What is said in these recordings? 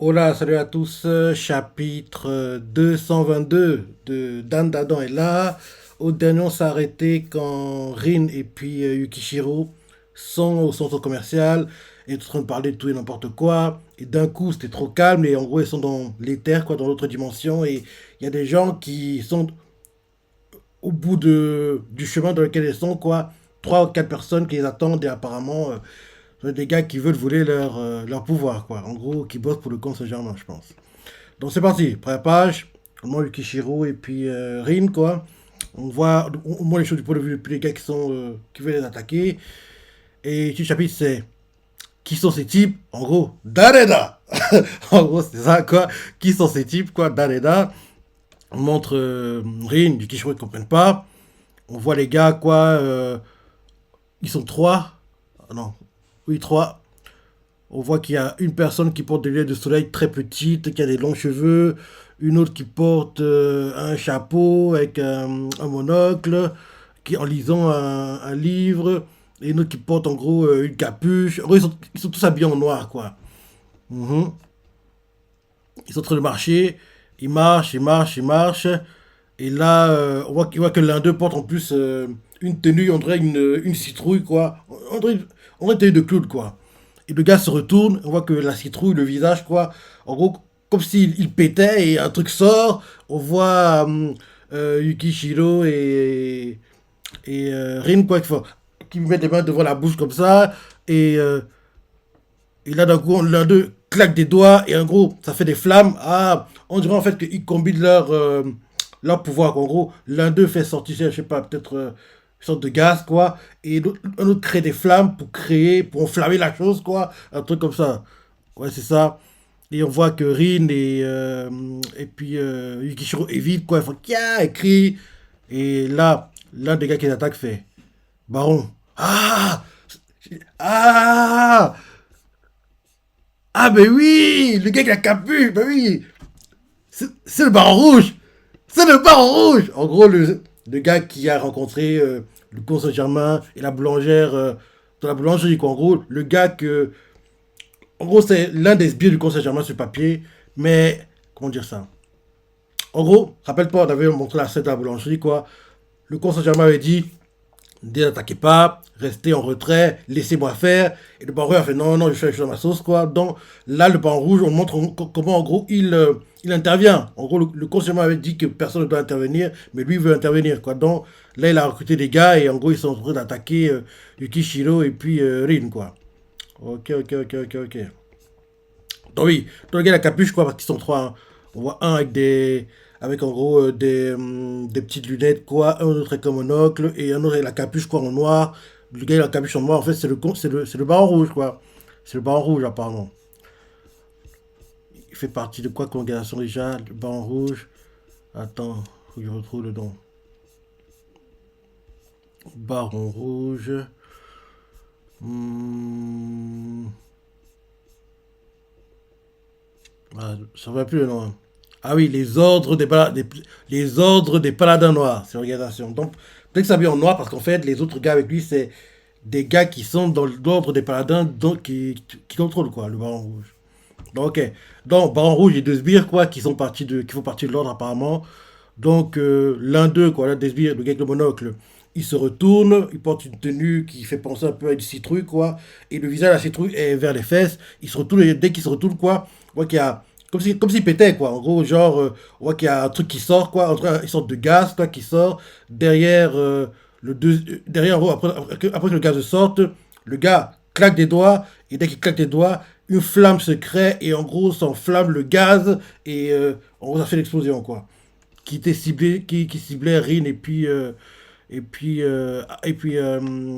Hola, salut à tous. Chapitre 222 de Dan Dadan est là. Au dernier, on s'est arrêté quand Rin et puis Yukishiro sont au centre commercial et sont en train de parler de tout et n'importe quoi. Et d'un coup, c'était trop calme et en gros, ils sont dans l'éther, quoi, dans l'autre dimension. Et il y a des gens qui sont au bout du chemin dans lequel ils sont, quoi. Trois ou quatre personnes qui les attendent et apparemment, des gars qui veulent voler leur pouvoir, quoi. En gros, qui bossent pour le camp Saint-Germain, je pense. Donc c'est parti, première page, on voit Yukishiro et puis Rin, quoi. On voit les choses du point de vue des gars qui veulent les attaquer. Et le chapitre, c'est qui sont ces types? En gros, Dareda. En gros, c'est ça, quoi. Qui sont ces types, quoi? Dareda. On montre Rin, Yukishiro, ils ne comprennent pas. On voit les gars, quoi. Ils sont trois. Ah non, oui, trois. On voit qu'il y a une personne qui porte des lunettes de soleil très petites, qui a des longs cheveux, une autre qui porte un chapeau avec un monocle, qui en lisant un livre, et une autre qui porte en gros une capuche. En gros, ils sont tous habillés en noir, quoi. Mhm. Ils sont en train de marcher, ils marchent, ils marchent, ils marchent, et là, on voit que l'un d'eux porte en plus une tenue, on dirait une citrouille, quoi. On dirait une tenue de clown, quoi. Et le gars se retourne, on voit que la citrouille, le visage, quoi, en gros, comme s'il il pétait et un truc sort. On voit Yukishiro et Rin, quoi, qui mettent les mains devant la bouche comme ça. Et, euh, et là, d'un coup, l'un d'eux claque des doigts et en gros, ça fait des flammes. Ah, on dirait en fait qu'ils combinent leur pouvoir. En gros, l'un d'eux fait sortir, je sais pas, peut-être une sorte de gaz, quoi. Et un autre crée des flammes pour enflammer la chose, quoi. Un truc comme ça. Ouais, c'est ça. Et on voit que Rin et puis Yukishiro évitent, quoi. Ils font Kia, et crient. Et là, l'un des gars qui les attaque fait Baron. Ah! Ah! Ah, ben oui! Le gars qui a la capuche, ben oui! C'est le baron rouge! C'est le baron rouge! En gros, le gars qui a rencontré le comte Saint-Germain et la boulangère dans la boulangerie, quoi. En gros, le gars que. En gros, c'est l'un des sbires du comte Saint-Germain sur papier, mais. Comment dire ça? En gros, rappelle-toi, on avait montré la scène de la boulangerie, quoi. Le comte Saint-Germain avait dit n'attaquez pas, restez en retrait, laissez-moi faire. Et le baron a fait non, non, je fais les choses dans ma sauce, quoi. Donc là, le baron rouge, on montre comment, en gros, il intervient. En gros, le conseiller avait dit que personne ne doit intervenir, mais lui veut intervenir, quoi. Donc là, il a recruté des gars et en gros, ils sont en train d'attaquer Yukishiro et puis Rin, quoi. Ok, ok, ok, ok, ok. Donc oui, dans le gars, la capuche, quoi, parce qu'ils sont trois, hein. On voit un avec en gros des petites lunettes, quoi, un autre avec un monocle, et un autre avec la capuche, quoi, en noir. Le gars, il a la capuche en noir, en fait, c'est le baron rouge, quoi. C'est le baron rouge, apparemment. Il fait partie de quoi comme organisation déjà, le baron rouge? Attends, faut que je retrouve le nom. Baron rouge. Hmm, ah, ça va plus le nom, hein. Ah oui, les ordres des paladins noirs, c'est l'organisation. Donc, peut-être que ça vient en noir parce qu'en fait, les autres gars avec lui, c'est des gars qui sont dans l'ordre des paladins donc, qui contrôlent quoi, le baron rouge. Donc, ok. Donc, baron rouge et deux sbires, quoi, qui font partie de l'ordre apparemment. Donc, l'un d'eux, quoi, l'un des sbires, le gars avec le monocle, il se retourne, il porte une tenue qui fait penser un peu à une citrouille, quoi. Et le visage de la citrouille est vers les fesses. Il se retourne, et dès qu'il se retourne, quoi, on voit qu'il y a. Comme s'il pétait, quoi. En gros, genre, on voit qu'il y a un truc qui sort, quoi. Une sorte de gaz, quoi, qui sort. Derrière, derrière, en gros, après que le gaz sorte, le gars claque des doigts. Et dès qu'il claque des doigts, une flamme se crée. Et en gros, s'enflamme le gaz. Et en gros, ça fait l'explosion, quoi, qui était ciblé, qui ciblait Rin et puis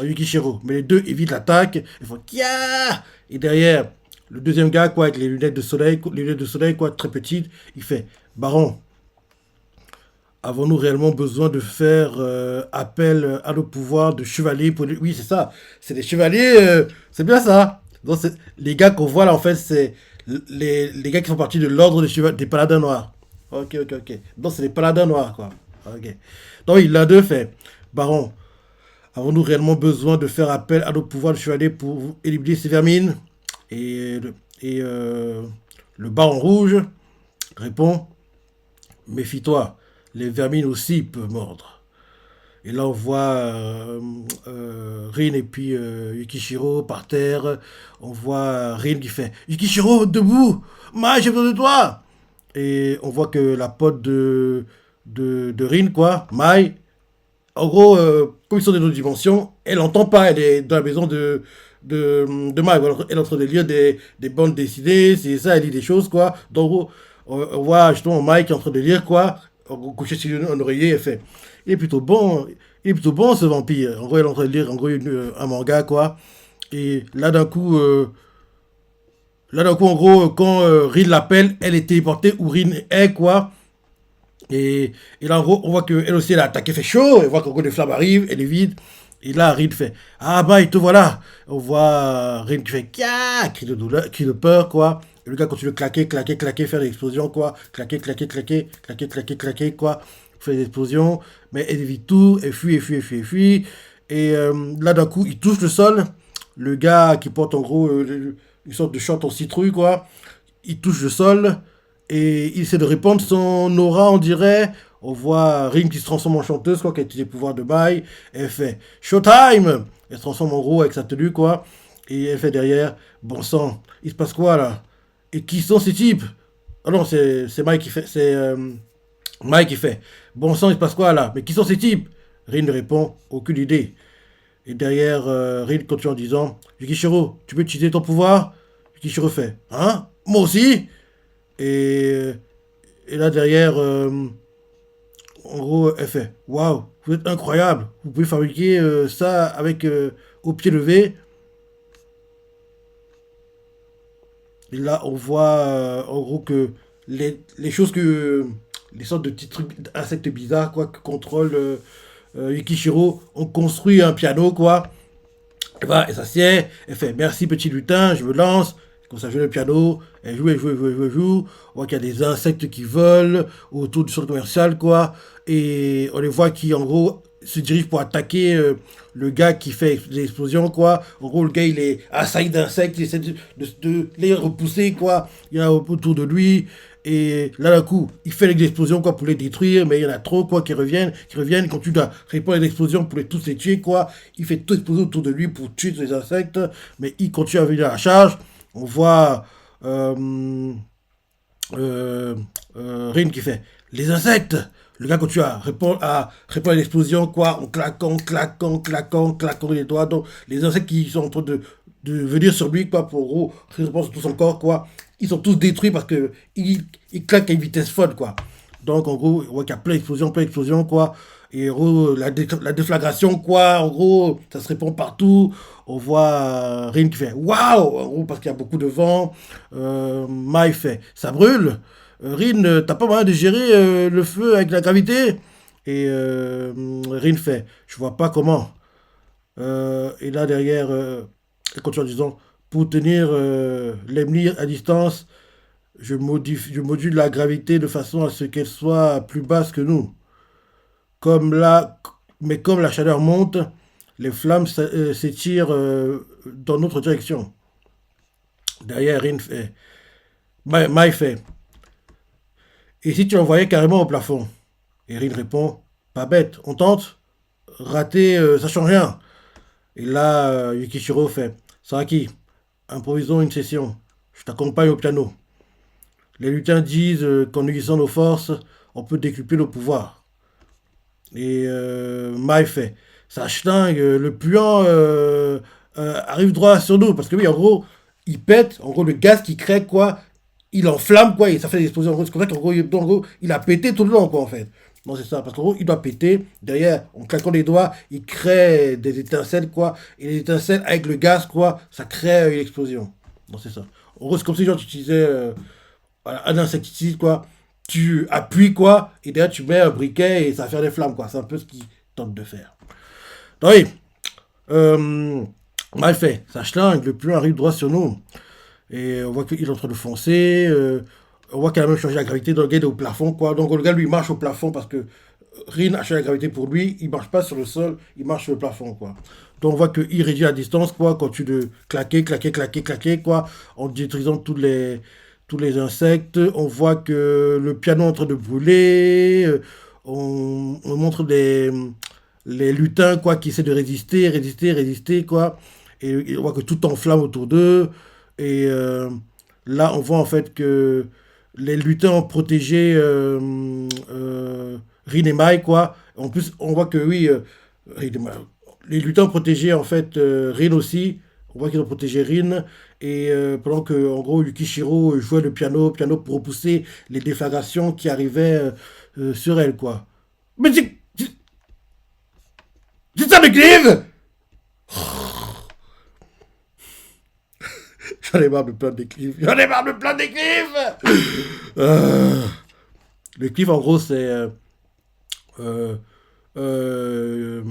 Yukishiro. Mais les deux évitent l'attaque. Ils font Kia. Et derrière, le deuxième gars, quoi, avec les lunettes de soleil, quoi, très petites, il fait Baron, avons-nous réellement besoin de faire appel à nos pouvoirs de chevaliers pour Oui, c'est ça. C'est des chevaliers, c'est bien ça. Donc, les gars qu'on voit là, en fait, c'est les gars qui font partie de l'ordre des paladins noirs. Ok, ok, ok. Donc, c'est les paladins noirs, quoi. Ok. Donc, oui, l'un d'eux fait Baron, avons-nous réellement besoin de faire appel à nos pouvoirs de chevalier pour éliminer ces vermines? Et, et Le baron rouge répond, méfie-toi, les vermines aussi peuvent mordre. Et là, on voit Rin et puis Yukishiro par terre. On voit Rin qui fait Yukishiro, debout! Mai, j'ai besoin de toi! Et on voit que la pote de Rin, quoi, Mai, en gros, comme ils sont dans d'autres dimensions, elle n'entend pas, elle est dans la maison de Mai. Elle est en train de lire des bandes dessinées, c'est ça, elle lit des choses, quoi. Donc, en gros, on voit justement Mai qui est en train de lire, quoi, couché sur un oreiller, elle fait il est plutôt bon, il est plutôt bon ce vampire. En gros, elle est en train de lire en gros, un manga, quoi. Et là d'un coup, en gros, quand Rin l'appelle, elle est téléportée où Rin est, quoi. Et là, en gros, on voit qu'elle aussi, elle a attaqué, fait chaud. Elle voit qu'en gros, des flammes arrivent, elle est vide. Et là, Rin fait ah bah, et te voilà. On voit Rin qui fait Kia, cri de douleur, cri de peur, quoi. Et le gars continue de claquer, claquer, claquer, faire des explosions, quoi. Claquer, claquer, claquer, claquer, claquer, claquer, quoi. Faire des explosions. Mais elle évite tout, elle fuit, elle fuit, elle fuit, elle fuit. Et là, d'un coup, il touche le sol. Le gars qui porte en gros une sorte de short en citrouille, quoi. Il touche le sol et il essaie de répandre son aura, on dirait. On voit Rin qui se transforme en chanteuse, quoi, qui a les pouvoirs de bail. Elle fait Showtime! Elle se transforme en gros avec sa tenue, quoi. Et elle fait derrière, bon sang, il se passe quoi là? Et qui sont ces types? Ah non, c'est Mike qui fait. C'est Mike qui fait. Bon sang, il se passe quoi là? Mais qui sont ces types? Rin ne répond, aucune idée. Et derrière, Rin continue en disant Yukishiro, tu peux utiliser ton pouvoir? Yukishiro fait hein? Moi aussi? Et, et là derrière, en gros, elle fait waouh, vous êtes incroyable, vous pouvez fabriquer ça avec au pied levé. Et là, on voit en gros que les choses que. Les sortes de petits trucs, insectes bizarres, quoi, que contrôle Yukishiro, ont construit un piano, quoi. Elle s'assied, elle fait merci petit lutin, je me lance. Comme ça, joue le piano, elle joue, elle joue, elle joue, elle joue, elle joue. On voit qu'il y a des insectes qui volent autour du centre commercial, quoi. Et on les voit qui, en gros, se dirigent pour attaquer le gars qui fait l'explosion, quoi. En gros, le gars, il est assailli d'insectes, il essaie de les repousser, quoi. Il y en a autour de lui. Et là, d'un coup, il fait l'explosion, quoi, pour les détruire, mais il y en a trop, quoi, qui reviennent, quand tu dois répondre à l'explosion pour les tous les tuer, quoi. Il fait tout exploser autour de lui pour tuer tous les insectes, mais il continue à venir à la charge. On voit Rin qui fait les insectes. Le gars continue à répondre à l'explosion, quoi, en claquant, claquant, claquant, claquant les doigts. Donc, les insectes qui sont en train de venir sur lui, quoi, pour gros, répondre sur tout son corps, quoi. Ils sont tous détruits parce que il claque à une vitesse folle, quoi. Donc, en gros, on voit qu'il y a plein d'explosions, quoi. Et en gros, la déflagration, quoi. En gros, ça se répand partout. On voit Rin qui fait waouh, en gros, parce qu'il y a beaucoup de vent. Mai fait ça brûle. Rin, t'as pas moyen de gérer le feu avec la gravité? Et Rin fait je vois pas comment. Et là, derrière, elle continue en disant pour tenir l'ennemi à distance, je module la gravité de façon à ce qu'elle soit plus basse que nous. Comme là, mais comme la chaleur monte, les flammes s'étirent dans notre direction. Derrière, Rin fait, Mai fait. Et si tu l'envoyais carrément au plafond? Et Rin répond, pas bête, on tente? Raté, ça change rien. Et là, Yukishiro fait, Saraki, improvisons une session. Je t'accompagne au piano. Les lutins disent qu'en unissant nos forces, on peut décupler nos pouvoirs. Et Mai fait, ça dingue, le puant arrive droit sur nous. Parce que oui, en gros, il pète, en gros, le gaz qui crée, quoi, il enflamme, quoi, et ça fait des explosions. En gros, c'est comme ça qu'en gros, il a pété tout le long, quoi, en fait. Non, c'est ça, parce qu'en gros, il doit péter. Derrière, en claquant les doigts, il crée des étincelles, quoi. Et les étincelles, avec le gaz, quoi, ça crée une explosion. Non, c'est ça. En gros, c'est comme si genre, tu utilisais voilà, un insecticide, quoi. Tu appuies, quoi, et derrière, tu mets un briquet et ça va faire des flammes, quoi. C'est un peu ce qu'il tente de faire. Donc, oui, mal fait. Ça schlingue, le puant arrive droit sur nous. Et on voit qu'il est en train de foncer. On voit qu'il a même changé la gravité. Donc, le gars est au plafond, quoi. Donc, le gars, lui, marche au plafond parce que Rin a changé la gravité pour lui. Il marche pas sur le sol, il marche sur le plafond, quoi. Donc, on voit qu'il réduit la distance, quoi. Quand tu de claquer, claquer, claquer, claquer, quoi. En détruisant tous les insectes. On voit que le piano est en train de brûler. On montre les lutins, quoi, qui essaient de résister, résister, résister, quoi. Et on voit que tout enflamme autour d'eux. Et là, on voit en fait que les lutins ont protégé Rin et Mai, quoi. En plus, on voit que oui, Rin et Mai- les lutins ont protégé en fait Rin aussi. On voit qu'ils ont protégé Rin. Et pendant que, en gros, Yukishiro jouait le piano pour repousser les déflagrations qui arrivaient sur elle, quoi. Mais c'est ça le cliff. J'en ai marre de plaindre des cliffs. J'en ai marre de plaindre des cliffs. Le cliff, en gros, c'est euh, euh,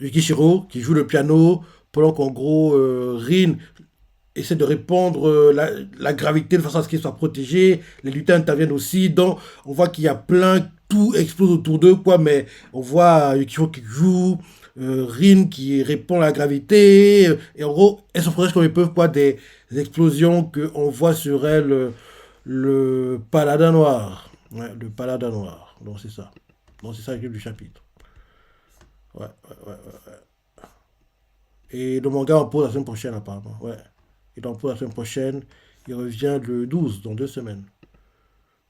Yukishiro qui joue le piano pendant qu'en gros, Rin essaie de répandre la gravité de façon à ce qu'il soit protégé. Les lutins interviennent aussi. Donc, on voit qu'il y a plein, tout explose autour d'eux, quoi. Mais on voit Yukihiro qui joue, Rin qui répond à la gravité. Et en gros, elles se protègent comme elles peuvent, quoi, des explosions qu'on voit sur elles. Le paladin noir. Ouais, le paladin noir. Donc, c'est ça. Donc, c'est ça le du chapitre. Ouais, ouais, ouais, ouais. Et le manga en pause la semaine prochaine, apparemment. Ouais. Et en pause la semaine prochaine, il revient le 12, dans 2 semaines.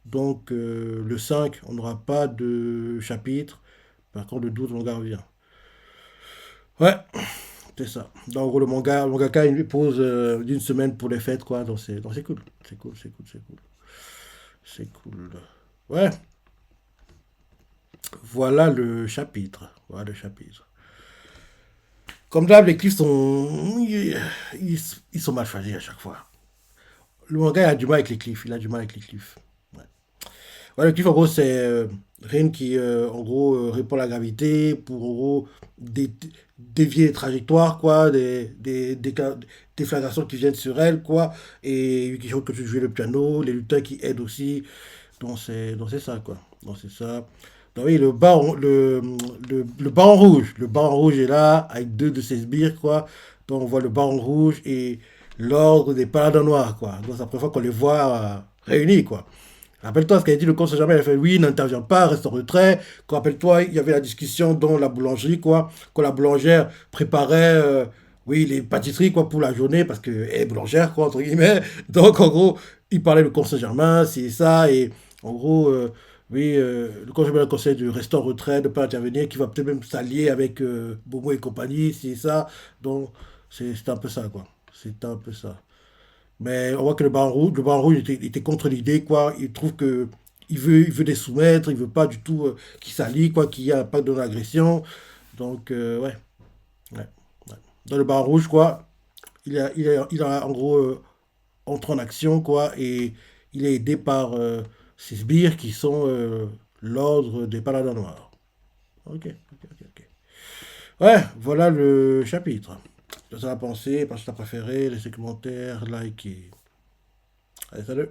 Donc, le 5, on n'aura pas de chapitre. Par contre, le 12, le manga revient. Ouais, c'est ça. Donc, en gros, le mangaka, il lui pose d'une semaine pour les fêtes, quoi. Donc c'est cool. C'est cool, c'est cool, c'est cool. C'est cool. Ouais, voilà le chapitre. Voilà le chapitre. Comme d'hab, les clips sont. Ils sont mal choisis à chaque fois. Le manga, il a du mal avec les cliffs. Il a du mal avec les cliffs. Ouais. Ouais, le cliff, en gros, c'est Rin qui, en gros, répond à la gravité pour, en gros, dévier les trajectoires, quoi, des déflagrations qui viennent sur elle, quoi. Et Yukihiro que tu joues le piano, les lutins qui aident aussi. Donc c'est ça, quoi. Donc c'est ça. Donc oui, le baron rouge. Le baron rouge est là, avec deux de ses sbires, quoi. Donc on voit le baron rouge et l'ordre des paladins noirs, quoi. Donc c'est la première fois qu'on les voit réunis, quoi. Rappelle-toi ce qu'a dit le conseil jamais, il a fait oui, n'intervient pas, reste en retrait. Rappelle-toi, il y avait la discussion dans la boulangerie, quoi, quand la boulangère préparait, oui, les pâtisseries, quoi, pour la journée, parce qu'elle est boulangère, quoi, entre guillemets. Donc, en gros, il parlait le conseil germain, c'est ça, et en gros, oui, le conseil germain conseille de rester en retrait, de ne pas intervenir, qui va peut-être même s'allier avec Bobo et compagnie, c'est ça. Donc, c'est un peu ça, quoi. C'est un peu ça. Mais on voit que le Baron Rouge était contre l'idée, quoi. Il trouve que il veut les soumettre, il veut pas du tout qu'ils s'allient, quoi, qu'il y ait pas d'agression. Donc, ouais, ouais, ouais. Dans le Baron Rouge, quoi, il a en gros entré en action, quoi, et il est aidé par ses sbires qui sont l'ordre des paladins noirs. Ok, ok, ok, ok. Ouais, voilà le chapitre. Ça a pensé, parce que t'as préféré, laissez commentaires, likez. Allez, salut!